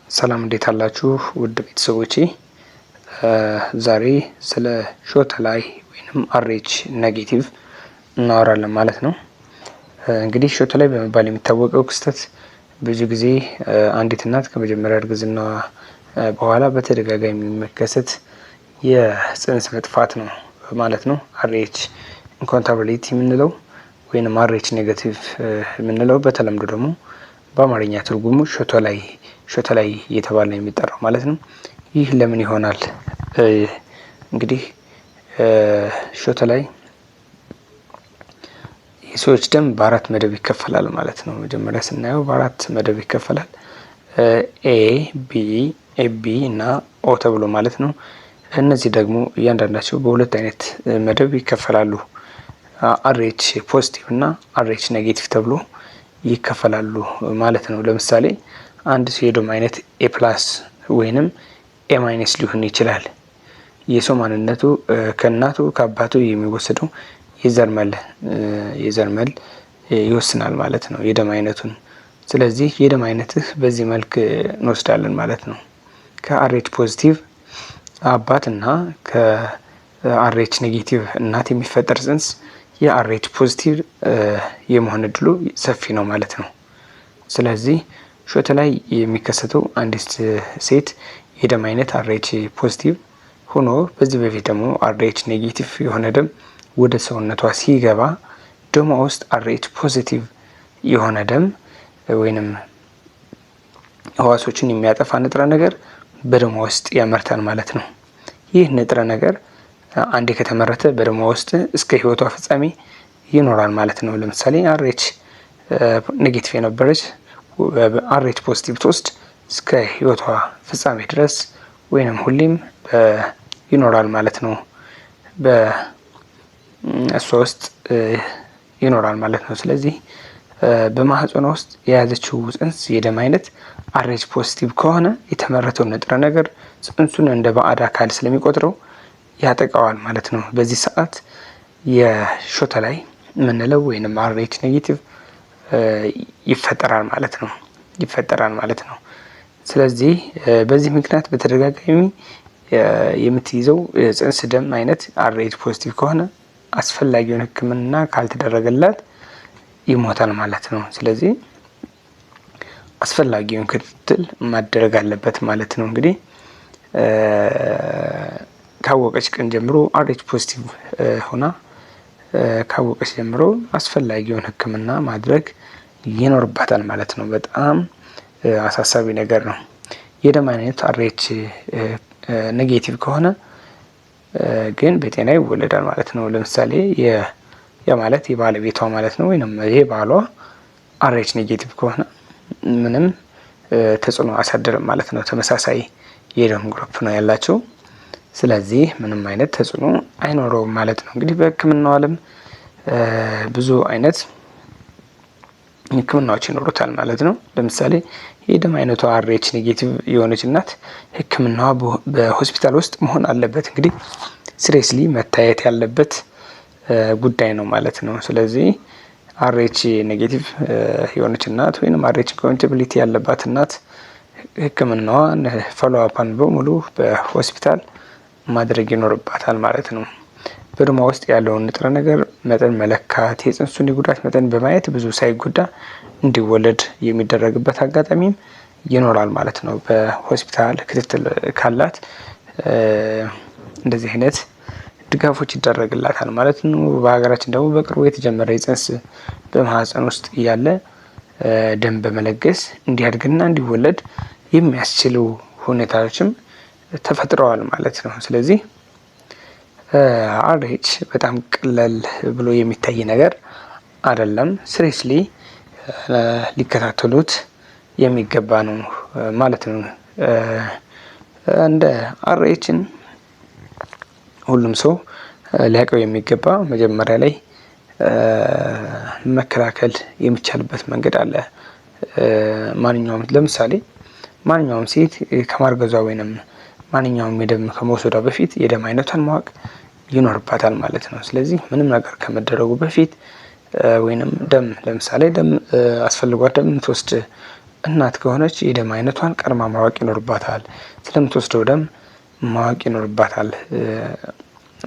ሰላም እንዴት አላችሁ ውድ ቤተሰቦቼ። ዛሬ ስለ ሾተ ላይ ወይንም አርኤች ኔጌቲቭ እናወራለን ማለት ነው። እንግዲህ ሾተ ላይ በመባል የሚታወቀው ክስተት ብዙ ጊዜ አንዲት እናት ከመጀመሪያ እርግዝና በኋላ በተደጋጋሚ የሚከሰት የጽንስ መጥፋት ነው ማለት ነው። አርኤች ኢንኮንታቢሊቲ የምንለው ወይንም አርኤች ኔጌቲቭ የምንለው በተለምዶ ደግሞ በአማርኛ ትርጉሙ ሾተ ላይ እየተባለ የሚጠራው ማለት ነው። ይህ ለምን ይሆናል? እንግዲህ ሾተ ላይ የሰዎች ደም በአራት መደብ ይከፈላል ማለት ነው። መጀመሪያ ስናየው በአራት መደብ ይከፈላል። ኤ፣ ቢ፣ ኤቢ እና ኦ ተብሎ ማለት ነው። እነዚህ ደግሞ እያንዳንዳቸው በሁለት አይነት መደብ ይከፈላሉ። አርኤች ፖዚቲቭ እና አርኤች ኔጌቲቭ ተብሎ ይከፈላሉ ማለት ነው። ለምሳሌ አንድ የደም አይነት ኤ ፕላስ ወይንም ኤ ማይነስ ሊሆን ይችላል። የሰው ማንነቱ ከእናቱ ከአባቱ የሚወሰደው የዘርመል ይወስናል ማለት ነው የደም አይነቱን። ስለዚህ የደም አይነትህ በዚህ መልክ እንወስዳለን ማለት ነው። ከአርኤች ፖዚቲቭ አባትና ከአርኤች ኔጌቲቭ እናት የሚፈጠር ጽንስ የአርኤች ፖዚቲቭ የመሆን እድሉ ሰፊ ነው ማለት ነው። ስለዚህ ሾተ ላይ የሚከሰተው አንዲት ሴት የደም አይነት አርኤች ፖዚቲቭ ሆኖ በዚህ በፊት ደግሞ አርኤች ኔጌቲቭ የሆነ ደም ወደ ሰውነቷ ሲገባ ደሟ ውስጥ አርኤች ፖዚቲቭ የሆነ ደም ወይንም ህዋሶችን የሚያጠፋ ንጥረ ነገር በደሟ ውስጥ ያመርታል ማለት ነው። ይህ ንጥረ ነገር አንዴ ከተመረተ በደሟ ውስጥ እስከ ህይወቷ ፍጻሜ ይኖራል ማለት ነው። ለምሳሌ አርኤች ኔጌቲቭ የነበረች አርኤች ፖዚቲቭ ትወስድ እስከ ህይወቷ ፍጻሜ ድረስ ወይንም ሁሌም ይኖራል ማለት ነው። በእሷ ውስጥ ይኖራል ማለት ነው። ስለዚህ በማህፀኗ ውስጥ የያዘችው ጽንስ የደም አይነት አርኤች ፖዚቲቭ ከሆነ የተመረተው ንጥረ ነገር ጽንሱን እንደ ባዕድ አካል ስለሚቆጥረው ያጠቃዋል ማለት ነው። በዚህ ሰዓት የሾተ ላይ የምንለው ወይንም አርኤች ኔጌቲቭ ይፈጠራል ማለት ነው። ስለዚህ በዚህ ምክንያት በተደጋጋሚ የምትይዘው ጽንስ ደም አይነት አርኤች ፖዚቲቭ ከሆነ አስፈላጊውን ሕክምና ካልተደረገላት ይሞታል ማለት ነው። ስለዚህ አስፈላጊውን ክትትል ማድረግ አለበት ማለት ነው። እንግዲህ ካወቀች ቀን ጀምሮ አርኤች ፖዚቲቭ ሆና ካወቀች ጀምሮ አስፈላጊውን ሕክምና ማድረግ ይኖርባታል ማለት ነው። በጣም አሳሳቢ ነገር ነው። የደም አይነት አርኤች ኔጌቲቭ ከሆነ ግን በጤና ይወለዳል ማለት ነው። ለምሳሌ ማለት የባለቤቷ ማለት ነው ወይንም ይሄ ባሏ አርኤች ኔጌቲቭ ከሆነ ምንም ተጽዕኖ አሳደረም ማለት ነው። ተመሳሳይ የደም ግሩፕ ነው ያላቸው። ስለዚህ ምንም አይነት ተጽዕኖ አይኖረውም ማለት ነው። እንግዲህ በህክምናው ዓለም ብዙ አይነት ህክምናዎች ይኖሩታል ማለት ነው። ለምሳሌ የደም አይነቷ አርኤች ኔጌቲቭ የሆነች እናት ህክምናዋ በሆስፒታል ውስጥ መሆን አለበት። እንግዲህ ሲሪየስሊ መታየት ያለበት ጉዳይ ነው ማለት ነው። ስለዚህ አርኤች ኔጌቲቭ የሆነች እናት ወይም አርኤች ኢንኮምፓቲቢሊቲ ያለባት እናት ህክምናዋን ፎሎአፓን በሙሉ በሆስፒታል ማድረግ ይኖርባታል ማለት ነው። በደሟ ውስጥ ያለውን ንጥረ ነገር መጠን መለካት፣ የጽንሱን የጉዳት መጠን በማየት ብዙ ሳይጎዳ እንዲወለድ የሚደረግበት አጋጣሚም ይኖራል ማለት ነው። በሆስፒታል ክትትል ካላት እንደዚህ አይነት ድጋፎች ይደረግላታል ማለት ነው። በሀገራችን ደግሞ በቅርቡ የተጀመረ የጽንስ በማህፀን ውስጥ እያለ ደም በመለገስ እንዲያድግና እንዲወለድ የሚያስችሉ ሁኔታዎችም ተፈጥረዋል ማለት ነው። ስለዚህ አርኤች በጣም ቀለል ብሎ የሚታይ ነገር አይደለም። ሲሪየስሊ ሊከታተሉት የሚገባ ነው ማለት ነው። እንደ አርኤችን ሁሉም ሰው ሊያውቀው የሚገባ መጀመሪያ ላይ መከላከል የሚቻልበት መንገድ አለ። ለምሳሌ ማንኛውም ሴት ከማርገዟ ወይንም ማንኛውም የደም ከመውሰዷ በፊት የደም አይነቷን ማወቅ ይኖርባታል ማለት ነው። ስለዚህ ምንም ነገር ከመደረጉ በፊት ወይንም ደም ለምሳሌ ደም አስፈልጓት ደም ትወስድ እናት ከሆነች የደም አይነቷን ቀድማ ማወቅ ይኖርባታል። ስለምትወስደው ደም ማወቅ ይኖርባታል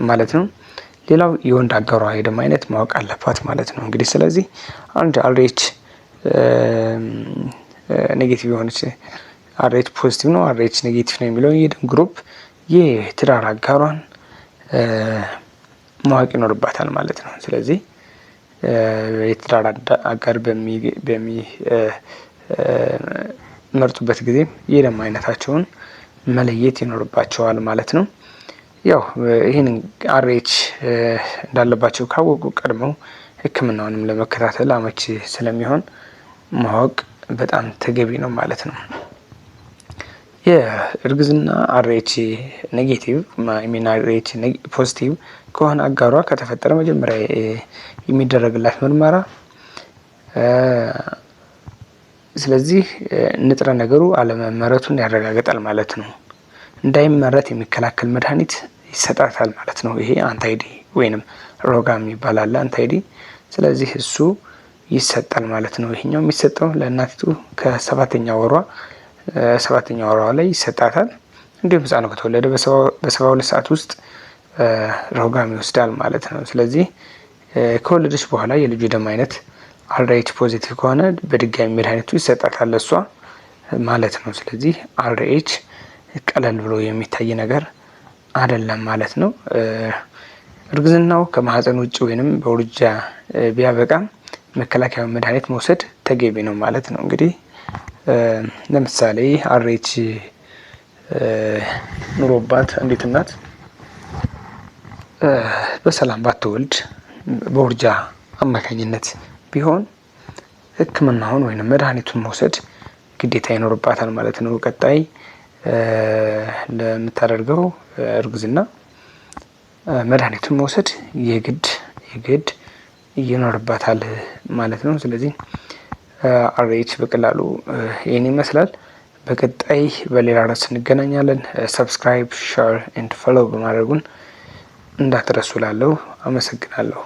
ማለት ነው። ሌላው የወንድ አጋሯ የደም አይነት ማወቅ አለባት ማለት ነው። እንግዲህ ስለዚህ አንድ አርኤች ኔጌቲቭ የሆነች አርኤች ፖዚቲቭ ነው፣ አርኤች ኔጌቲቭ ነው የሚለው የደም ግሩፕ የትዳር አጋሯን ማወቅ ይኖርባታል ማለት ነው። ስለዚህ የትዳር አጋር በሚመርጡበት ጊዜ የደም አይነታቸውን መለየት ይኖርባቸዋል ማለት ነው። ያው ይህን አርኤች እንዳለባቸው ካወቁ ቀድመው ሕክምናውንም ለመከታተል አመቺ ስለሚሆን ማወቅ በጣም ተገቢ ነው ማለት ነው። የእርግዝና አርኤች ኔጌቲቭ ሚና አርኤች ፖዚቲቭ ከሆነ አጋሯ ከተፈጠረ መጀመሪያ የሚደረግላት ምርመራ ስለዚህ ንጥረ ነገሩ አለመመረቱን ያረጋግጣል ማለት ነው። እንዳይመረት የሚከላከል መድኃኒት ይሰጣታል ማለት ነው። ይሄ አንታይዲ ወይንም ሮጋም ይባላል አንታይዲ። ስለዚህ እሱ ይሰጣል ማለት ነው። ይሄኛው የሚሰጠው ለእናቲቱ ከሰባተኛ ወሯ ላይ ይሰጣታል። እንዲሁም ህፃኑ ከተወለደ በ72 ሰዓት ውስጥ ሮጋም ይወስዳል ማለት ነው። ስለዚህ ከወለደች በኋላ የልጁ ደም አይነት አርኤች ፖዚቲቭ ከሆነ በድጋሚ መድኃኒቱ ይሰጣታል ለሷ ማለት ነው። ስለዚህ አርኤች ቀለል ብሎ የሚታይ ነገር አይደለም ማለት ነው። እርግዝናው ከማህፀን ውጭ ወይንም በውርጃ ቢያበቃም መከላከያ መድኃኒት መውሰድ ተገቢ ነው ማለት ነው። እንግዲህ ለምሳሌ አርኤች ኑሮባት አንዲት እናት በሰላም ባትወልድ በውርጃ አማካኝነት ቢሆን ሕክምናውን ወይንም መድኃኒቱን መውሰድ ግዴታ ይኖርባታል ማለት ነው። ቀጣይ ለምታደርገው እርግዝና መድኃኒቱን መውሰድ የግድ ይኖርባታል ማለት ነው። ስለዚህ አርኤች በቀላሉ ይህን ይመስላል። በቀጣይ በሌላ ርዕስ እንገናኛለን። ሰብስክራይብ፣ ሼር ኤንድ ፎሎው በማድረጉን እንዳትረሱ። ላለሁ አመሰግናለሁ።